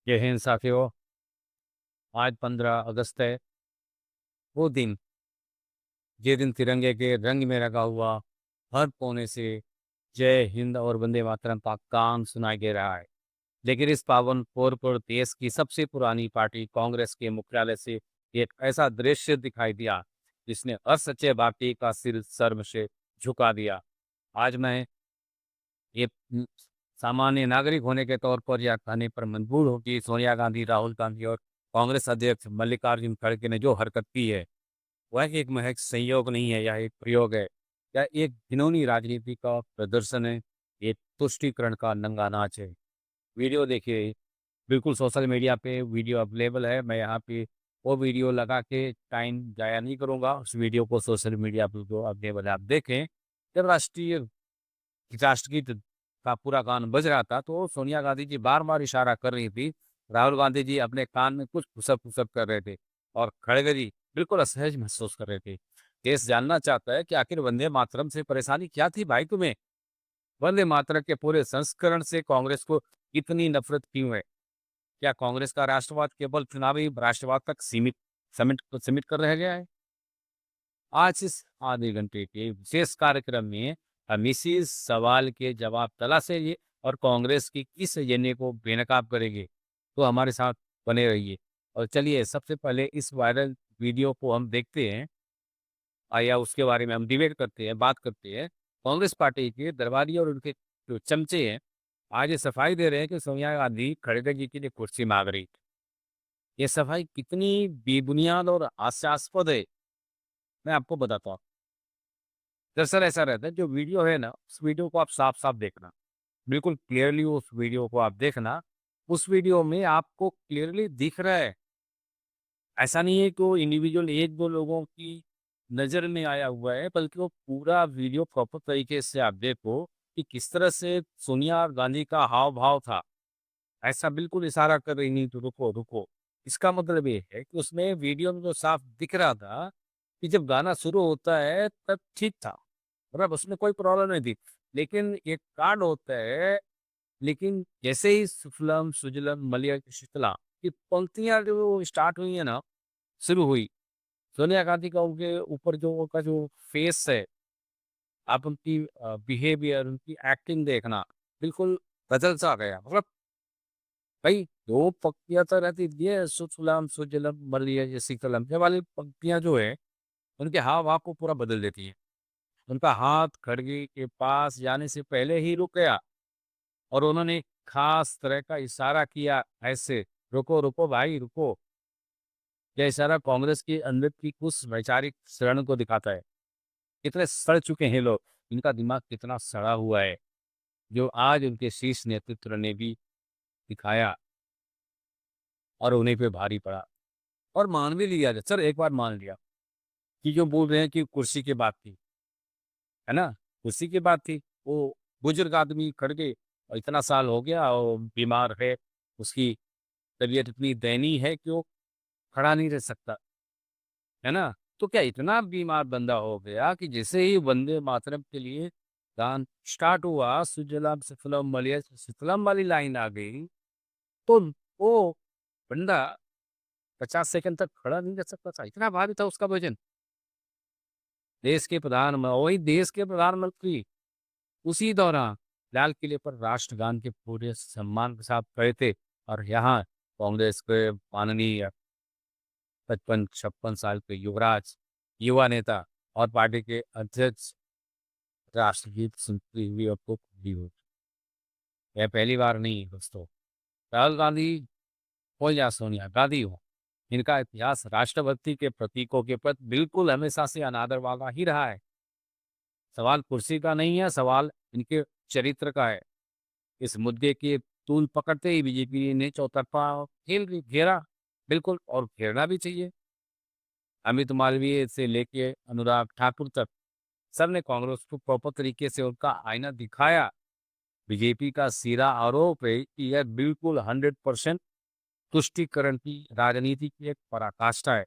जय हिंद साथियों। आज 15 अगस्त है। वो दिन, ये दिन तिरंगे के रंग में रंगा हुआ हर कोने से जय हिंद और वंदे मातरम का गान सुनाई दे रहा है। लेकिन इस पावन पर्व पर देश की सबसे पुरानी पार्टी कांग्रेस के मुख्यालय से एक ऐसा दृश्य दिखाई दिया जिसने हर सच्चे भारतीय का सिर शर्म से झुका दिया। आज मैं ये सामान्य नागरिक होने के तौर पर यह कहने पर मजबूर हूँ कि सोनिया गांधी, राहुल गांधी और कांग्रेस अध्यक्ष मल्लिकार्जुन खड़गे ने जो हरकत की है वह एक महज संयोग नहीं है, यह एक प्रयोग है। यह एक घिनौनी राजनीति का प्रदर्शन है, एक तुष्टीकरण का नंगा नाच है। वीडियो देखिए, बिल्कुल सोशल मीडिया पे वीडियो अवेलेबल है। मैं यहाँ पे वो वीडियो लगा के टाइम ज़ाया नहीं करूँगा। उस वीडियो को सोशल मीडिया पे जो अवेलेबल है आप देखें। जब राष्ट्रगीत का पूरा गान बज रहा था तो सोनिया गांधी जी बार-बार इशारा कर रही थी। राहुल गांधी जी अपने कान में कुछ खुसक-खुसक कर रहे थे और खड़गे जी बिल्कुल असहज महसूस कर रहे थे। देश जानना चाहता है कि आखिर वंदे मातरम से परेशानी क्या थी भाई तुम्हें? वंदे मातरम के पूरे संस्करण से कांग्रेस को इतनी नफ़रत क्यों है? क्या कांग्रेस का राष्ट्रवाद केवल चुनावी राष्ट्रवाद तक सीमित कर रह गया है? आज इस आधे घंटे के विशेष कार्यक्रम में हम इसी सवाल के जवाब तलाशेंगे और कांग्रेस की किस एजेंडे को बेनकाब करेंगे। तो हमारे साथ बने रहिए। और चलिए सबसे पहले इस वायरल वीडियो को हम देखते हैं या उसके बारे में हम डिबेट करते हैं, बात करते हैं। कांग्रेस पार्टी के दरबारी और उनके जो चमचे हैं, आज ये सफाई दे रहे हैं कि सोनिया गांधी खड़गे जी के लिए कुर्सी मांग रही। ये सफाई कितनी बेबुनियाद और हास्यास्पद है, मैं आपको बताता हूँ। दरअसल ऐसा रहता है, जो वीडियो है ना, उस वीडियो को आप साफ-साफ देखना। बिल्कुल क्लियरली उस वीडियो को आप देखना। उस वीडियो में आपको क्लियरली दिख रहा है। ऐसा नहीं है कि वो इंडिविजुअल 1-2 लोगों की नज़र में आया हुआ है, बल्कि वो पूरा वीडियो प्रॉपर तरीके से आप देखो कि किस तरह से सोनिया गांधी का हाव-भाव था। ऐसा बिल्कुल इशारा कर रही, नहीं तो रुको, रुको। इसका मतलब ये है कि उसमें वीडियो में जो साफ दिख रहा था कि जब गाना शुरू होता है तब ठीक था। मतलब उसमें कोई प्रॉब्लम नहीं थी। लेकिन एक कार्ड होता है, लेकिन जैसे ही सुफलम सुजलम मलय शीतला की पंक्तियाँ जो स्टार्ट हुई है ना, शुरू हुई, सोनिया गांधी का उनके ऊपर जो उनका जो फेस है, आप उनकी बिहेवियर, उनकी एक्टिंग देखना, बिल्कुल बदल सा गया। मतलब भाई 2 पंक्तियाँ तो रहती थी, ये सुफलाम सुजलम मलयज शीतलम, ये वाली पंक्तियाँ जो है, उनके हाव-भाव को पूरा बदल देती हैं। उनका हाथ खड़गे के पास जाने से पहले ही रुक गया और उन्होंने खास तरह का इशारा किया ऐसे, "रुको, रुको भाई रुको।" यह इशारा कांग्रेस के अंदर की उस वैचारिक सड़न को दिखाता है। कितने सड़ चुके हैं लोग, इनका दिमाग कितना सड़ा हुआ है, जो आज उनके शीर्ष नेतृत्व ने भी दिखाया और उन्हीं पे भारी पड़ा। और मान भी लिया जाए, सर एक बार मान लिया कि जो बोल रहे हैं कि कुर्सी की बात थी, है ना? कुर्सी की बात थी, वो बुजुर्ग आदमी खड़ गए और इतना साल हो गया और बीमार है, उसकी तबीयत इतनी दयनीय है कि वो खड़ा नहीं रह सकता, है ना? तो क्या इतना बीमार बंदा हो गया कि जैसे ही वंदे मातरम के लिए गान स्टार्ट हुआ, सुजलाम सुफलाम मलयज शीतलम वाली लाइन आ गई, तो वो बंदा 50 सेकंड तक खड़ा नहीं रह सकता था, इतना भारी था उसका वज़न। देश के प्रधानमंत्री उसी दौरान लाल किले पर राष्ट्रगान के पूरे सम्मान के साथ खड़े थे और यहाँ कांग्रेस के माननीय 55-56 साल के युवराज, युवा नेता और पार्टी के अध्यक्ष राष्ट्रगीत सुनते हुए आपको खुशी हो। यह पहली बार नहीं है दोस्तों। राहुल गांधी हो या सोनिया गांधी हो, इनका इतिहास राष्ट्रभक्ति के प्रतीकों के प्रति बिल्कुल हमेशा से अनादर वाला ही रहा है। सवाल कुर्सी का नहीं है, सवाल इनके चरित्र का है। इस मुद्दे की तूल पकड़ते ही बीजेपी ने चौतरफा घेरा, बिल्कुल, और घेरना भी चाहिए। अमित मालवीय से लेके अनुराग ठाकुर तक सबने कांग्रेस को प्रॉपर तरीके से उनका आईना दिखाया। बीजेपी का सीधा आरोप है कि यह बिल्कुल 100% तुष्टीकरण की राजनीति की एक पराकाष्ठा है।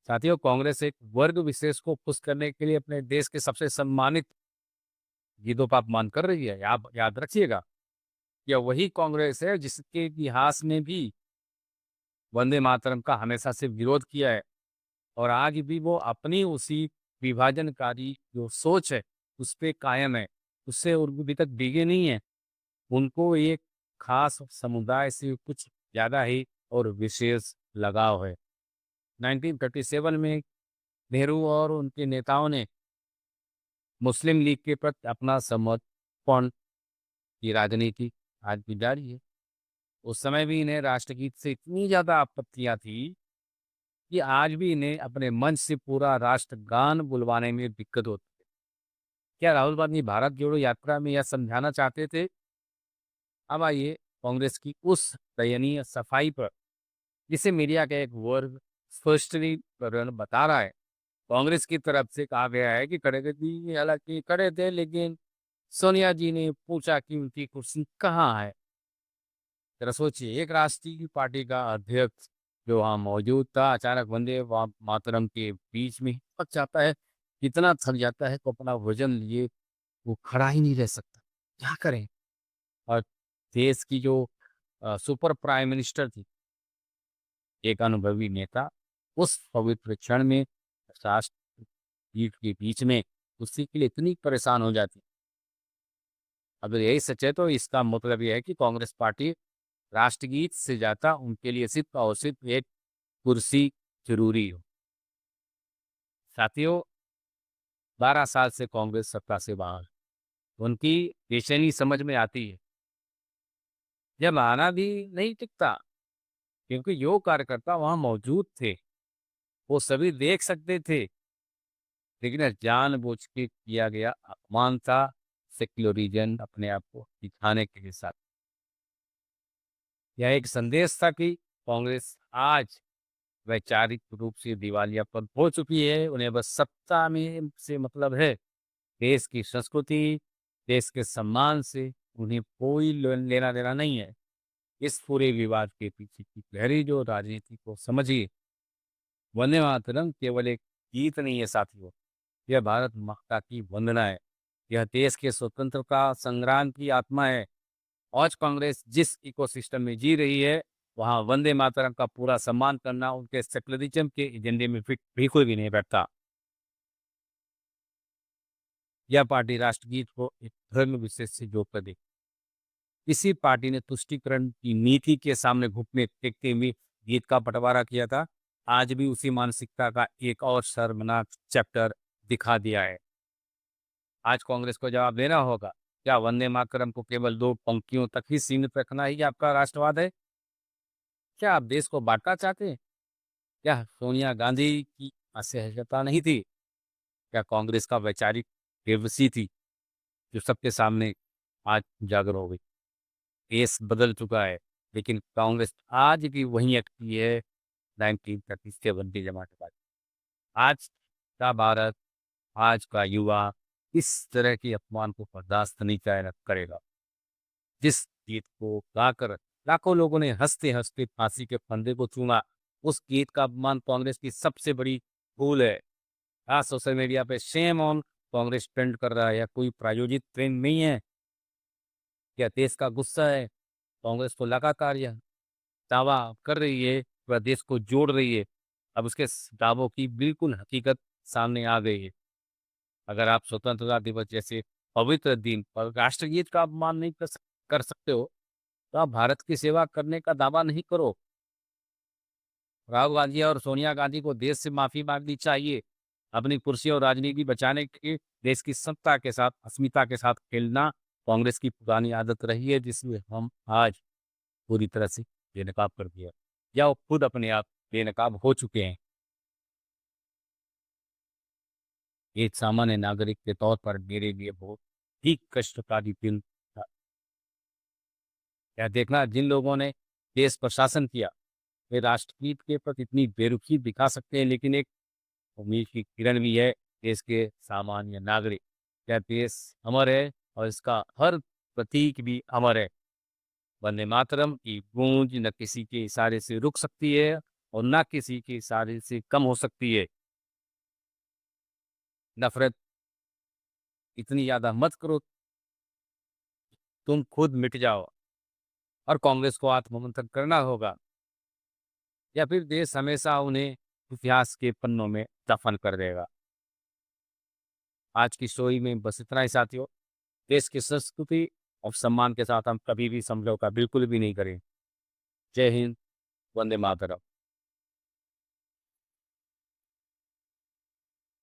साथियों, कांग्रेस एक वर्ग विशेष को खुश करने के लिए अपने देश के सबसे सम्मानित गीतों का अपमान कर रही है, आप याद रखिएगा। यह वही कांग्रेस है जिसके इतिहास में भी वंदे मातरम का हमेशा से विरोध किया है और आज भी वो अपनी उसी विभाजनकारी जो सोच है, उस पे कायम है। उससे वो अभी तक डिगे नहीं है। उनको एक खास समुदाय से कुछ ज़्यादा ही और विशेष लगाव है। 1937 में नेहरू और उनके नेताओं ने मुस्लिम लीग के प्रति अपना समर्पण की राजनीति आज भी जारी है। उस समय भी इन्हें राष्ट्रगीत से इतनी ज़्यादा आपत्तियाँ थी कि आज भी इन्हें अपने मंच से पूरा राष्ट्रगान बुलवाने में दिक्कत होती है। क्या राहुल गांधी भारत जोड़ो यात्रा में यह समझाना चाहते थे? अब आइए कांग्रेस की उस दयनीय सफाई पर, जिसे मीडिया का एक वर्ग स्पष्टीकरण बता रहा है। कांग्रेस की तरफ से कहा गया है कि खड़गे जी हालांकि खड़े थे, लेकिन सोनिया जी ने पूछा कि उनकी कुर्सी कहाँ है। जरा सोचिए, एक राष्ट्रीय पार्टी का अध्यक्ष जो वहाँ मौजूद था अचानक वंदे मातरम के बीच में ही पक जाता है, इतना थक जाता है तो अपना वजन लिए वो खड़ा ही नहीं रह सकता। क्या करें? और देश की जो सुपर प्राइम मिनिस्टर थी, एक अनुभवी नेता, उस पवित्र क्षण में राष्ट्रपीठ के बीच में कुर्सी के लिए इतनी परेशान हो जाती। अगर यही सच है तो इसका मतलब यह है कि कांग्रेस पार्टी राष्ट्रगीत से ज़्यादा उनके लिए सिर्फ और सिर्फ एक कुर्सी ज़रूरी हो। साथियों, 12 साल से कांग्रेस सत्ता से बाहर, उनकी बेचैनी समझ में आती है। जब आना भी नहीं टिकता, क्योंकि जो कार्यकर्ता वहाँ मौजूद थे, वो सभी देख सकते थे, लेकिन यह जानबूझ के किया गया अपमान था, सेक्युलरिज़्म अपने आप को दिखाने के साथ। यह एक संदेश था कि कांग्रेस आज वैचारिक रूप से दिवालियापन हो चुकी है। उन्हें बस सत्ता में से मतलब है। देश की संस्कृति, देश के सम्मान से उन्हें कोई लेना देना नहीं है। इस पूरे विवाद के पीछे की गहरी जो राजनीति को समझिए। वंदे मातरम केवल एक गीत नहीं है साथियों, यह भारत माता की वंदना है। यह देश के स्वतंत्रता संग्राम की आत्मा है। आज कांग्रेस जिस इकोसिस्टम में जी रही है, वहाँ वंदे मातरम का पूरा सम्मान करना उनके सेक्युलरिज्म के एजेंडे में फिट बिल्कुल भी नहीं बैठता। यह पार्टी राष्ट्रगीत को एक धर्म विशेष से जोड़कर देखती। इसी पार्टी ने तुष्टीकरण की नीति के सामने घुटने टेकते हुए गीत का बंटवारा किया था। आज भी उसी मानसिकता का एक और शर्मनाक चैप्टर दिखा दिया है। आज कांग्रेस को जवाब देना होगा, क्या वंदे मातरम को केवल 2 पंक्तियों तक ही सीमित रखना ही आपका राष्ट्रवाद है? क्या आप देश को बाँटना चाहते हैं? क्या सोनिया गांधी की असहजता नहीं थी? क्या कांग्रेस का वैचारिक बेबसी थी, जो सबके सामने आज उजागर हो गई? देश बदल चुका है, लेकिन कांग्रेस आज भी वहीं अटकी है 1937 की जमात के बाद। आज का भारत, आज का युवा इस तरह के अपमान को बर्दाश्त नहीं करेगा। जिस गीत को गाकर लाखों लोगों ने हँसते-हँसते फांसी के फंदे को चूमा, उस गीत का अपमान कांग्रेस की सबसे बड़ी भूल है। आज सोशल मीडिया पे शेम ऑन कांग्रेस ट्रेंड कर रहा है, या कोई प्रायोजित ट्रेंड नहीं है। क्या देश का गुस्सा है? कांग्रेस को लगातार यह दावा कर रही है, वह देश को जोड़ रही है। अब उसके दावों की बिल्कुल हकीकत सामने आ गई है। अगर आप स्वतंत्रता दिवस जैसे पवित्र दिन पर राष्ट्रगीत का अपमान नहीं कर सकते हो, तो आप भारत की सेवा करने का दावा नहीं करो। राहुल गांधी और सोनिया गांधी को देश से माफी मांगनी चाहिए। अपनी कुर्सी और राजनीति बचाने के देश की सत्ता के साथ, अस्मिता के साथ खेलना कांग्रेस की पुरानी आदत रही है, जिसमें हम आज पूरी तरह से बेनकाब कर दिया, या वो खुद अपने आप बेनकाब हो चुके हैं। एक सामान्य नागरिक के तौर पर मेरे लिए बहुत ही कष्टकारी दिन था। यह देखना, जिन लोगों ने देश पर शासन किया, वे राष्ट्रगीत के प्रति इतनी बेरुखी दिखा सकते हैं, लेकिन एक उम्मीद की किरण भी है। देश के सामान्य नागरिक, यह देश अमर है और इसका हर प्रतीक भी अमर है। वंदे मातरम की गूंज न किसी के इशारे से रुक सकती है और न किसी के इशारे से कम हो सकती है। नफरत इतनी ज्यादा मत करो, तुम खुद मिट जाओ। और कांग्रेस को आत्ममंथन करना होगा, या फिर देश हमेशा उन्हें इतिहास के पन्नों में दफन कर देगा। आज की स्टोरी में बस इतना ही साथियों। देश की संस्कृति और सम्मान के साथ हम कभी भी समझौता बिल्कुल भी नहीं करें। जय हिंद, वंदे मातरम।